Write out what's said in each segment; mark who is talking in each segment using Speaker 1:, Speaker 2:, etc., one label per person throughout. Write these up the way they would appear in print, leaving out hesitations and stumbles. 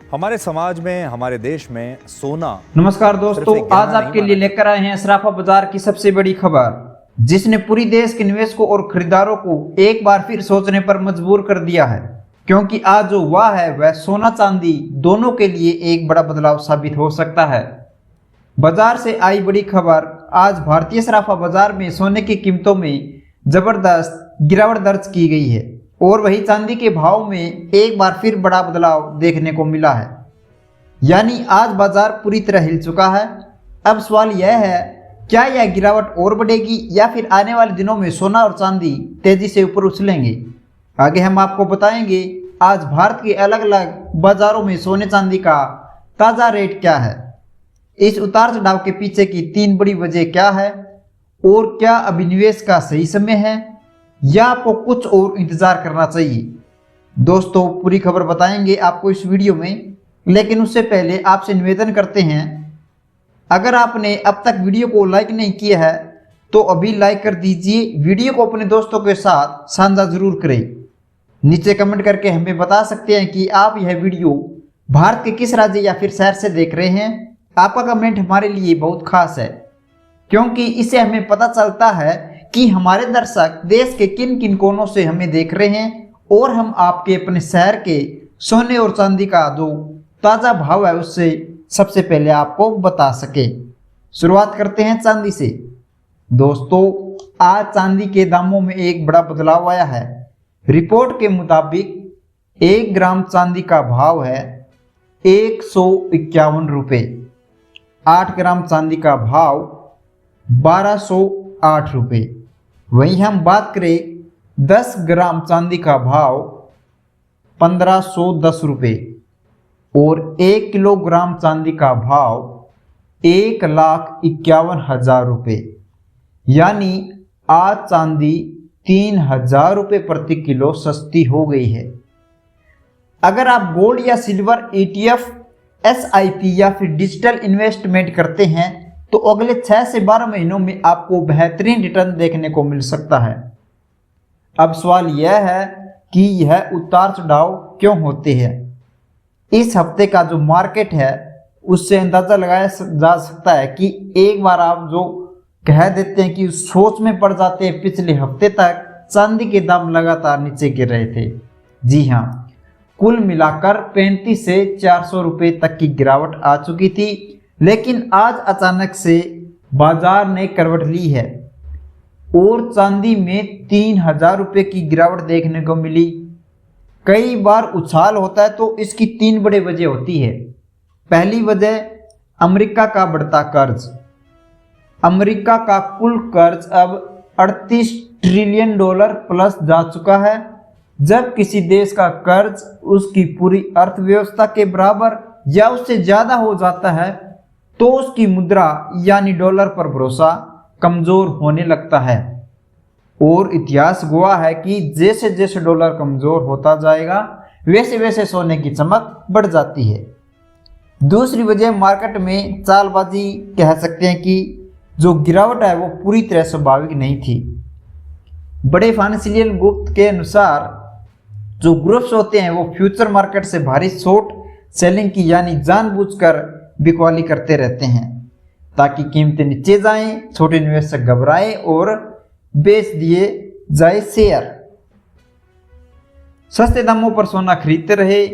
Speaker 1: हमारे समाज में, हमारे देश में सोना।
Speaker 2: नमस्कार दोस्तों, आज आपके लिए लेकर आए हैं सराफा बाजार की सबसे बड़ी खबर, जिसने पूरी देश के निवेशकों और खरीदारों को एक बार फिर सोचने पर मजबूर कर दिया है। क्योंकि आज जो हुआ है वह सोना चांदी दोनों के लिए एक बड़ा बदलाव साबित हो सकता है। बाजार से आई बड़ी खबर। आज भारतीय सराफा बाजार में सोने की कीमतों में जबरदस्त गिरावट दर्ज की गई है और वही चांदी के भाव में एक बार फिर बड़ा बदलाव देखने को मिला है। यानी आज बाजार पूरी तरह हिल चुका है। अब सवाल यह है, क्या यह गिरावट और बढ़ेगी या फिर आने वाले दिनों में सोना और चांदी तेजी से ऊपर उछलेंगे? आगे हम आपको बताएंगे आज भारत के अलग अलग बाजारों में सोने चांदी का ताज़ा रेट क्या है, इस उतार चढ़ाव के पीछे की 3 बड़ी वजह क्या है और क्या अभी निवेश का सही समय है या आपको कुछ और इंतजार करना चाहिए। दोस्तों, पूरी खबर बताएंगे आपको इस वीडियो में, लेकिन उससे पहले आपसे निवेदन करते हैं, अगर आपने अब तक वीडियो को लाइक नहीं किया है तो अभी लाइक कर दीजिए। वीडियो को अपने दोस्तों के साथ साझा जरूर करें। नीचे कमेंट करके हमें बता सकते हैं कि आप यह वीडियो भारत के किस राज्य या फिर शहर से देख रहे हैं। आपका कमेंट हमारे लिए बहुत खास है, क्योंकि इससे हमें पता चलता है कि हमारे दर्शक देश के किन किन कोनों से हमें देख रहे हैं और हम आपके अपने शहर के सोने और चांदी का जो ताज़ा भाव है उससे सबसे पहले आपको बता सके। शुरुआत करते हैं चांदी से। दोस्तों, आज चांदी के दामों में एक बड़ा बदलाव आया है। रिपोर्ट के मुताबिक 1 ग्राम चांदी का भाव है 151 रुपये। 8 ग्राम चांदी का भाव 1208 रुपये। वहीं हम बात करें 10 ग्राम चांदी का भाव 1510 रुपये और 1 किलोग्राम चांदी का भाव 1,51,000 रुपये। यानी आज चांदी 3,000 रुपये प्रति किलो सस्ती हो गई है। अगर आप गोल्ड या सिल्वर ETF, SIP या फिर डिजिटल इन्वेस्टमेंट करते हैं तो अगले 6 से 12 महीनों में आपको बेहतरीन रिटर्न देखने को मिल सकता है। अब सवाल यह है कि यह उतार चढ़ाव क्यों होते हैं। इस हफ्ते का जो मार्केट है उससे अंदाज़ा लगाया जा सकता है कि एक बार आप जो कह देते हैं कि सोच में पड़ जाते हैं, पिछले हफ्ते तक चांदी के दाम लगातार नीचे गिर रहे थे। जी हाँ, कुल मिलाकर 35 से 400 रुपये तक की गिरावट आ चुकी थी, लेकिन आज अचानक से बाजार ने करवट ली है और चांदी में 3,000 रुपये की गिरावट देखने को मिली। कई बार उछाल होता है तो इसकी 3 बड़ी वजह होती है। पहली वजह, अमेरिका का बढ़ता कर्ज। अमेरिका का कुल कर्ज अब $38 ट्रिलियन प्लस जा चुका है। जब किसी देश का कर्ज उसकी पूरी अर्थव्यवस्था के बराबर या उससे ज़्यादा हो जाता है तो उसकी मुद्रा यानी डॉलर पर भरोसा कमज़ोर होने लगता है और इतिहास गवाह है कि जैसे जैसे डॉलर कमज़ोर होता जाएगा वैसे वैसे सोने की चमक बढ़ जाती है। दूसरी वजह, मार्केट में चालबाजी कह सकते हैं कि जो गिरावट है वो पूरी तरह स्वाभाविक नहीं थी। बड़े फाइनेंशियल ग्रुप के अनुसार जो ग्रुप्स होते हैं वो फ्यूचर मार्केट से भारी शॉर्ट सेलिंग की यानी जानबूझकर बिकवाली करते रहते हैं ताकि कीमतें नीचे जाएं, छोटे निवेशक घबराएं और बेच दिए जाए शेयर। सस्ते दामों पर सोना खरीदते रहे।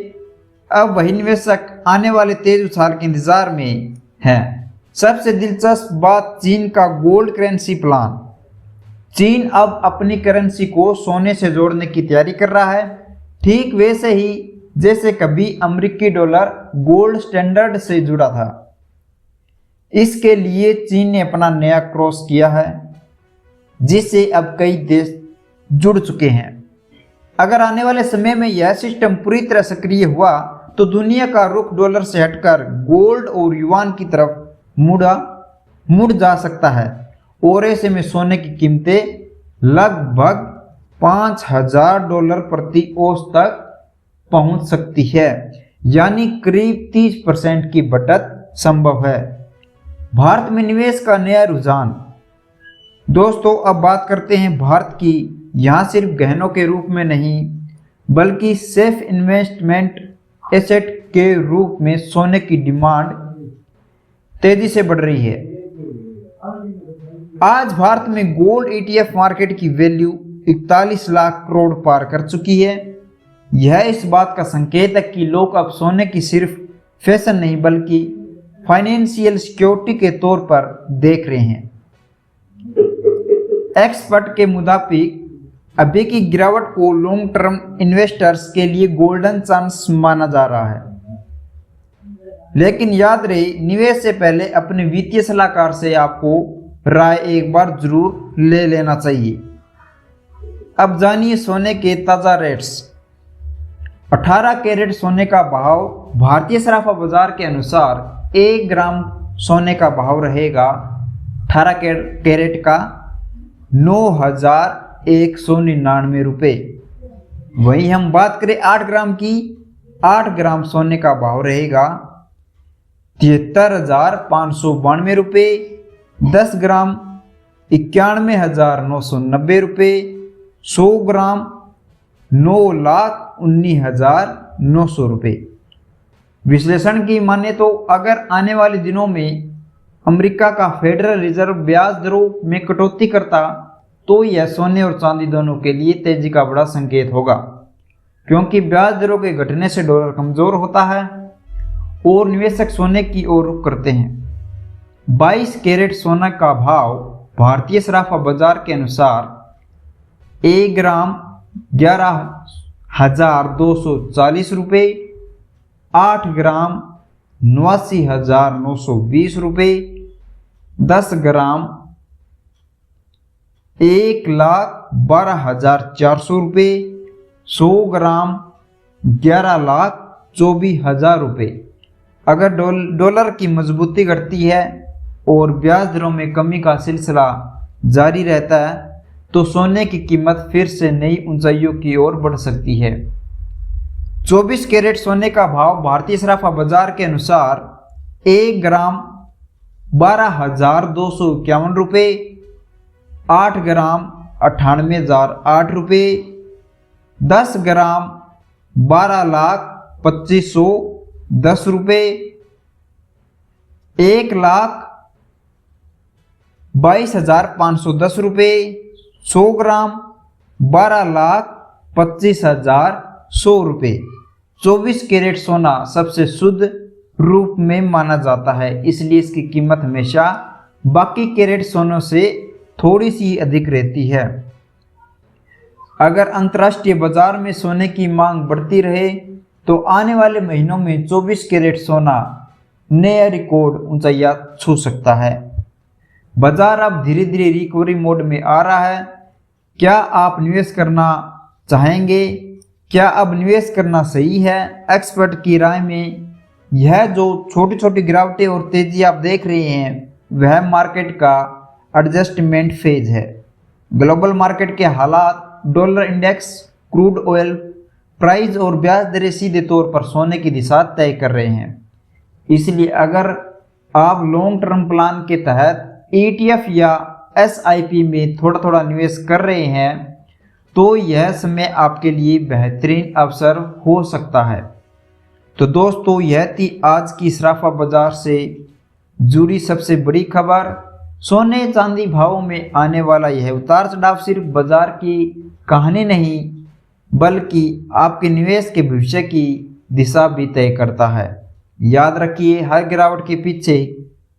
Speaker 2: अब वही निवेशक आने वाले तेज उछाल के इंतजार में हैं। सबसे दिलचस्प बात, चीन का गोल्ड करेंसी प्लान। चीन अब अपनी करेंसी को सोने से जोड़ने की तैयारी कर रहा है, ठीक वैसे ही जैसे कभी अमेरिकी डॉलर गोल्ड स्टैंडर्ड से जुड़ा था। इसके लिए चीन ने अपना नया क्रॉस किया है, जिससे अब कई देश जुड़ चुके हैं। अगर आने वाले समय में यह सिस्टम पूरी तरह सक्रिय हुआ तो दुनिया का रुख डॉलर से हटकर गोल्ड और युआन की तरफ मुड़ जा सकता है और ऐसे में सोने की कीमतें लगभग $5,000 प्रति औंस तक पहुंच सकती है, यानी करीब 30% की बढ़त संभव है। भारत में निवेश का नया रुझान। दोस्तों, अब बात करते हैं भारत की। यहाँ सिर्फ गहनों के रूप में नहीं बल्कि सेफ इन्वेस्टमेंट एसेट के रूप में सोने की डिमांड तेजी से बढ़ रही है। आज भारत में गोल्ड ETF मार्केट की वैल्यू 41 लाख करोड़ पार कर चुकी है। यह इस बात का संकेत है कि लोग अब सोने की सिर्फ फैशन नहीं बल्कि फाइनेंशियल सिक्योरिटी के तौर पर देख रहे हैं। एक्सपर्ट के मुताबिक अभी की गिरावट को लॉन्ग टर्म इन्वेस्टर्स के लिए गोल्डन चांस माना जा रहा है। लेकिन याद रहे, निवेश से पहले अपने वित्तीय सलाहकार से आपको राय एक बार जरूर ले लेना चाहिए। अब जानिए सोने के ताज़ा रेट्स। 18 कैरेट सोने का भाव भारतीय सराफा बाजार के अनुसार 1 ग्राम सोने का भाव रहेगा 18 कैरेट का 9,199 रुपये। वहीं हम बात करें 8 ग्राम की, 8 ग्राम सोने का भाव रहेगा 73,592 रुपये। 10 ग्राम 91,990 रुपये। 100 ग्राम 9,19,900 रुपये। विश्लेषण की माने तो अगर आने वाले दिनों में अमेरिका का फेडरल रिजर्व ब्याज दरों में कटौती करता तो यह सोने और चांदी दोनों के लिए तेजी का बड़ा संकेत होगा, क्योंकि ब्याज दरों के घटने से डॉलर कमजोर होता है और निवेशक सोने की ओर रुख करते हैं। 22 कैरेट सोना का भाव भारतीय सराफा बाजार के अनुसार 1 ग्राम 11,240 रुपये। 8 ग्राम 89,920 रुपये। 10 ग्राम 1,12,400 रुपये। 100 ग्राम 11,24,000 रुपये। अगर डॉलर की मजबूती घटती है और ब्याज दरों में कमी का सिलसिला जारी रहता है तो सोने की कीमत फिर से नई ऊंचाइयों की ओर बढ़ सकती है। 24 कैरेट सोने का भाव भारतीय सराफा बाजार के अनुसार 1 ग्राम 12,251 रुपये। 8 ग्राम 98,008 रुपये। 10 ग्राम 12,25,10 रुपये। 1,22,510 रुपये। 100 ग्राम 12,25,100 रुपये। 24 कैरेट सोना सबसे शुद्ध रूप में माना जाता है, इसलिए इसकी कीमत हमेशा बाकी कैरेट सोनों से थोड़ी सी अधिक रहती है। अगर अंतर्राष्ट्रीय बाजार में सोने की मांग बढ़ती रहे तो आने वाले महीनों में 24 कैरेट सोना नया रिकॉर्ड ऊंचाइयां छू सकता है। बाजार अब धीरे धीरे रिकवरी मोड में आ रहा है। क्या आप निवेश करना चाहेंगे? क्या अब निवेश करना सही है? एक्सपर्ट की राय में यह जो छोटी छोटी गिरावटें और तेजी आप देख रहे हैं वह मार्केट का एडजस्टमेंट फेज है। ग्लोबल मार्केट के हालात, dollar index, crude oil price और ब्याज दरें सीधे तौर पर सोने की दिशा तय कर रहे हैं। इसलिए अगर आप लॉन्ग टर्म प्लान के तहत ETF या SIP में थोड़ा थोड़ा निवेश कर रहे हैं तो यह समय आपके लिए बेहतरीन अवसर हो सकता है। तो दोस्तों, यह थी आज की सराफा बाजार से जुड़ी सबसे बड़ी खबर। सोने चांदी भावों में आने वाला यह उतार चढ़ाव सिर्फ बाजार की कहानी नहीं बल्कि आपके निवेश के भविष्य की दिशा भी तय करता है। याद रखिए, हर गिरावट के पीछे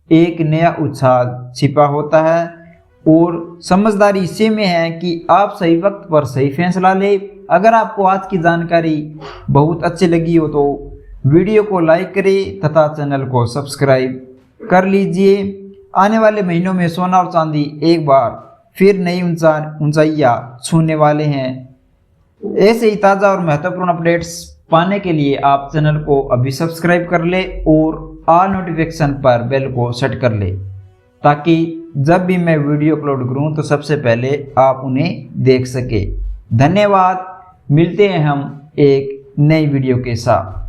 Speaker 2: एक नया उछाल छिपा होता है और समझदारी इसी में है कि आप सही वक्त पर सही फैसला लें। अगर आपको आज की जानकारी बहुत अच्छी लगी हो तो वीडियो को लाइक करें तथा चैनल को सब्सक्राइब कर लीजिए। आने वाले महीनों में सोना और चांदी एक बार फिर नई ऊंचाइयां छूने वाले हैं। ऐसे ही ताज़ा और महत्वपूर्ण अपडेट्स पाने के लिए आप चैनल को अभी सब्सक्राइब कर ले और ऑल नोटिफिकेशन पर बेल को सेट कर ले ताकि जब भी मैं वीडियो अपलोड करूं तो सबसे पहले आप उन्हें देख सके। धन्यवाद। मिलते हैं हम एक नई वीडियो के साथ।